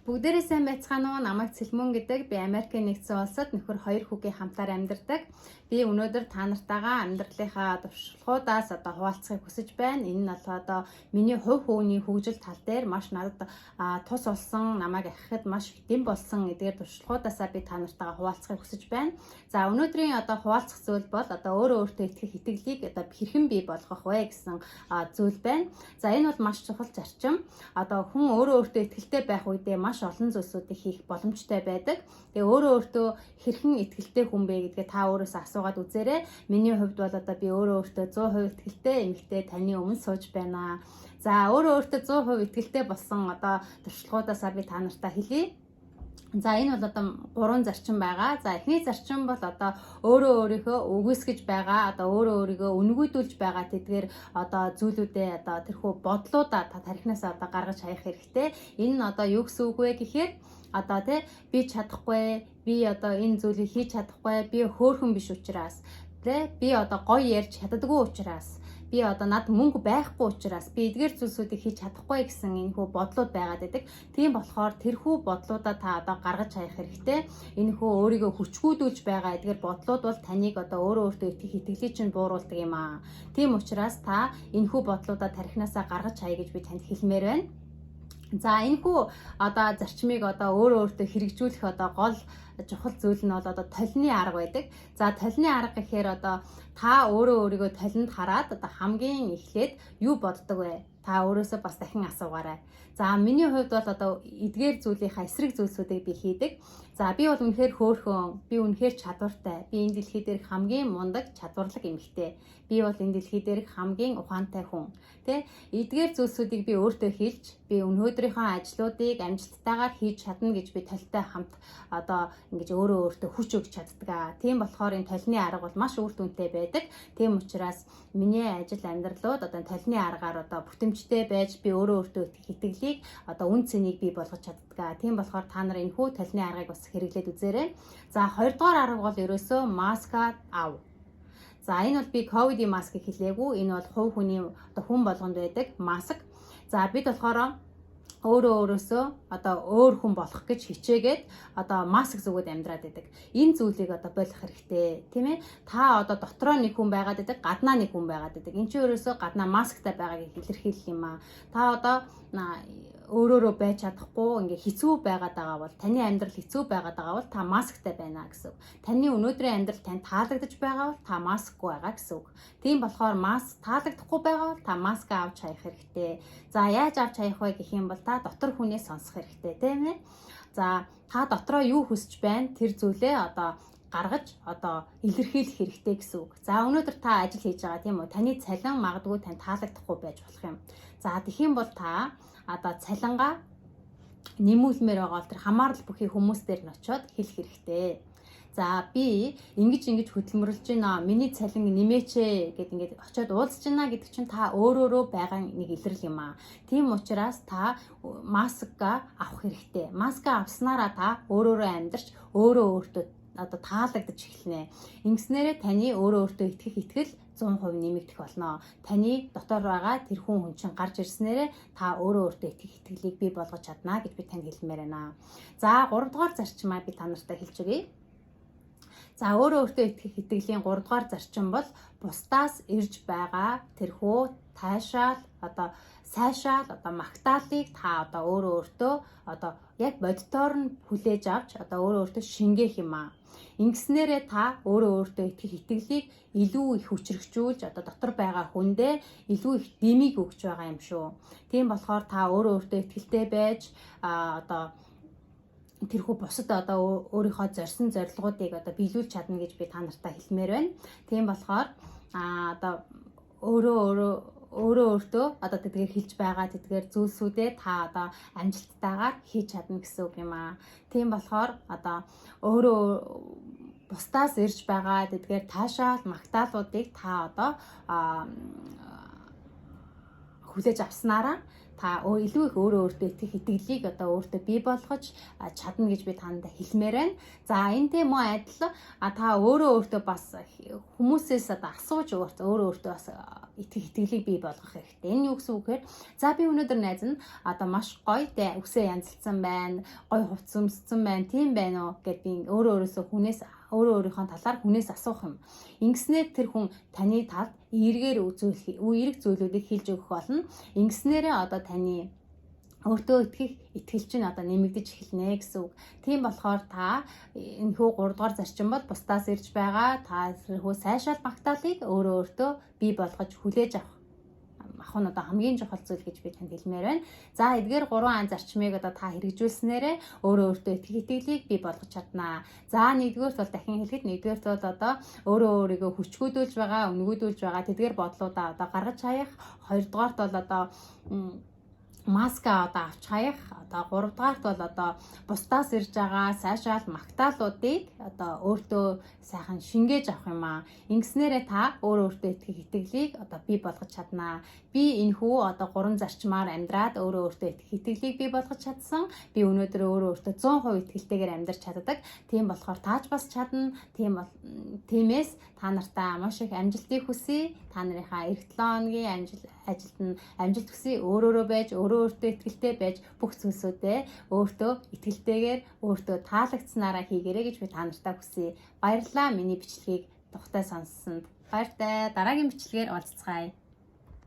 Бүгдээрээ сайн байцгаана уу? Намайг Цэлмөн гэдэг. Би Америкийн нэгдсэн улсад нөхөр 2 хүүгийн хамтаар амьдардаг. Би өнөөдөр та нартайгаа амьдралынхаа туршлагуудаас хуваалцахыг хүсэж байна. Энэ нь бол миний хувь хөвгний хөгжил тал дээр маш надад тус болсон, намайг ахихад маш дэм болсон эдгээр туршлагуудаасаа би та нартайгаа хуваалцахыг хүсэж байна. За өнөөдрийн хуваалцах зүйл бол өөрөө өөртөө итгэх итгэлийг хэрхэн бий болгох вэ гэсэн зүйл байна. За энэ бол маш чухал зарчим. Хүн өөрөө өөртөө итгэлтэй байх үедээ маш олон зүйлсүүдийг хийх боломжтой байдаг. Тэгээ өөртөө хэрхэн итгэлтэй хүн бэ гэдгээ та өөрөөсөө асуугаад үзээрэй. Миний хувьд бол би өөртөө 100% итгэлтэй эмэгтэй таны өмнө сууж байна. За өөртөө 100% итгэлтэй болсон туршлагуудаасаа би та нартай хэлье. За энэ бол 3 зарчим байгаа. За эхний зарчим бол өөрийнхөө үгүйсгэж байгаа, өөрийгөө үнгүйдүүлж байгаа тэдгээр зүйлүүдээ тэрхүү бодлуудаа тархинаас гаргаж хаях хэрэгтэй. Энэ нь юу гэсэн үг вэ гэхээр би чадахгүй, би энэ зүйлийг хийж чадахгүй, би хөөрхөн биш учраас, би гоё ярьж чаддаггүй учраас, би над мөнгө байхгүй учраас би эдгээр зүйлсүүдийг хийж чадахгүй гэсэн энэхүү бодлууд байгаад байдаг. Тийм болохоор тэрхүү бодлуудаа та гаргаж хаях хэрэгтэй. Энэхүү өөрийгөө хүчгүйдүүлж байгаа эдгээр бодлууд бол таныг өөртөө итгэх итгэлийг чинь бууруулдаг юм аа. Тийм учраас та энэхүү бодлуудаа тархинасаа гаргаж хаяа гэж би танд хэлмээр байна. За энэхүү зарчмыг өөртөө хэрэгжүүлэх гол чухал зүйл нь бол толины арга байдаг. За толины арга гэхээр та өөрийгөө толинд хараад хамгийн эхлээд юу боддог вэ? Та өөрөөсөө бас дахин асуугаарай. За миний хувьд бол эдгээр зүйлийнхаа эсрэг зүйлсүүдийг би хийдэг. За би бол үнэхээр хөөрхөн, би үнэхээр чадвартай. Би энэ дэлхий дээрх хамгийн мундаг чадварлаг эмэгтэй. Би бол энэ дэлхий дээрх хамгийн ухаантай хүн. Тэ? Эдгээр зүйлсүүдийг би өөртөө хэлж, би өнөөдрийнхөө ажлуудыг амжилттайгаар хийж чадна гэж би толтой хамт ингэж өөртөө хүч өгч чаддаг. Тийм болохоор энэ толины арга бол маш үр дүнтэй байдаг. Тийм учраас миний ажил амьдралууд толины аргаар бүтэмжтэй байж би өөртөө итгэлийг үн цэнийг бий болгож чаддаг. Тийм болохоор та нар энэхүү толины аргыг бас хэрэглээд үзээрэй. За 2 дугаар арга бол ерөөсөө маска ав. За энэ бол би ковидын маскыг хэлээгүй. Энэ бол хувь хүний хүн болгонд байдаг маск. За бид болохоор өөрөөсөө өөр хүн болох гэж хичээгээд маск зүгөөд амьдраад байдаг. Энэ зүйлийг болох хэрэгтэй, тийм ээ? Та дотроо нэг хүн байгаад байдаг, гаднаа нэг хүн байгаад байдаг. Энд чинь ерөөсөө гаднаа масктай байгааг илэрхийлэх юм аа. Та өөрөөрөө байж чадахгүй хэцүү байгаад байгаа бол, таны амьдрал хэцүү байгаад байгаа бол та масктай байна гэсэн үг. Таны өнөөдрийн амьдрал танд таалагдж байгаа бол та маскгүй байгаа гэсэн үг. Тийм болохоор маск таалагдахгүй байгаа бол та маск авч хаях хэрэгтэй. За яаж авч хаях вэ гэх юм бол та дотор хүнээс сонсох хэрэгтэй, тийм ээ? За та дотроо юу хүсэж байна? Тэр зүйлээ гаргаж илэрхийлэх хэрэгтэй гэсэн үг. За өнөөдөр та ажил хийж байгаа тийм үү? Таны цалин магадгүй тань таалагдахгүй байж болох юм. За тэгэх юм бол та цалингаа нэмүүлмээр байгаа бол тэр хамаарал бүхий хүмүүс дээр нь очиод хэлэх хэрэгтэй. За би ингэж хөдөлмөрлөж байна. Миний цалин нэмээч гэд очиод уулзж байна гэдэг чинь та өөрөөрөө байгаа нэг илрэл юм аа. Тийм учраас та маска авах хэрэгтэй. Маска авснараа та өөрөөрөө амьдарч өөртөө таалагдаж эхэлнэ. Ингэснээрээ таны өөртөө итгэх итгэл 100% нэмэгдэх болно. Таны дотор байгаа тэр хүн чинь гарч ирснээрээ та өөртөө итгэх итгэлийг бий болгож чадна гэж би танд хэлмээр байна. За 3 дугаар зарчмаа би та нартай хэлж өгье. За өөртөө итгэх итгэлийн 3 дугаар зарчим бол бусдаас ирж байгаа тэрхүү таашаал сайшаал магтаалыг та өөртөө яг бодитоор нь хүлээж авч өөртөө шингээх юм аа. Ингэснээрээ та өөртөө итгэх итгэлийг илүү их хүчрхжүүлж дотор байгаа хүндээ илүү их дэмийг өгч байгаа юм шүү. Тийм болохоор та өөртөө итгэлтэй байж тэрхүү бусад өөрийнхөө зорьсон зорилгоодыг биелүүлж чадна гэж би та нартай хэлмээр байна. Тийм болохоор өөртөө тэдгээр хэлж байгаа тэдгээр зүйлсүүдээ та амжилттайгаар хийж чадна гэсэн үг юм аа. Тийм болохоор өөрөө бусдаас ирж байгаа тэдгээр таашаал магтаалуудыг та хүлээж авснараа та илүү их өөрөө өөртөө итгэх итгэлийг одоо өөртөө бий болгож чадна гэж би танд хэлмээр байна. За энэтэй мөн адил та өөрөө өөртөө бас хүмүүсээс одоо асууж өөрөө өөртөө бас итгэх итгэлийг бий болгох хэрэгтэй. Энэ юу гэсэн үг гэхээр за би өнөөдөр найз нь одоо маш гоё те үсээ янзлсан байна, гоё хувцас өмссөн байна, тийм байна уу гэд би өөрөөсөө хүнээс өөрийнхөө талаар хүнээс асуух юм. Ингэснээр тэр хүн таны талд эерэг зүйлүүдийг хэлж өгөх болно. Ингэснээрээ одоо таны өөртөө итгэх итгэл чинь одоо нэмэгдэж эхэлнэ гэсэн үг. Тийм болохоор та энэхүү 3 дугаар зарчим бол бусдаас ирж байгаа та тэрхүү сайшаал магтаалыг өөртөө бий болгож хүлээж авах нь одоо хамгийн чухал зүйл гэж би танд хэлмээр байна. За эдгээр 3 зарчмыг одоо та хэрэгжүүлснээрээ өөртөө итгэх итгэлийг бий болгож чаднаа. За нэгдүгээрт бол дахин хэлэхэд нэгдүгээрт бол одоо өөрийгөө хүчгүүдүүлж байгаа, өнгөдүүлж байгаа тэдгээр бодлуудаа одоо гаргаж хаях. Хоёрдугаарт бол одоо маска одоо авч хаях. Одоо гуравдугаарт бол одоо бусдаас ирж байгаа сайшаал магтаалуудыг одоо өөртөө сайхан шингээж авах юм аа. Ингэснээрээ та өөртөө итгэх итгэлийг одоо бий болгож чаднаа. Би энэхүү одоо 3 зарчмаар амьдраад өөртөө итгэх итгэлийг бий болгож чадсан. Би өнөөдөр өөртөө 100% итгэлтэйгээр амьдарч чаддаг. Тийм болохоор тааж бас чадна. Тиймээс та нартай маш их амжилтыг хүсье. Та нарынхаа эх 7 хоногийн ажилд нь амжилт хүсье. Өөрөөрөө байж, өөртөө итгэлтэй байж бүх зүйлсүүдээ өөртөө итгэлтэйгээр өөртөө таалагдсанараа хийгээрэй гэж би та нартай хүсье. Баярлалаа миний бичлэгийг тухтай сонссонд. Баяртай. Дараагийн бичлэгээр уулзцгаая.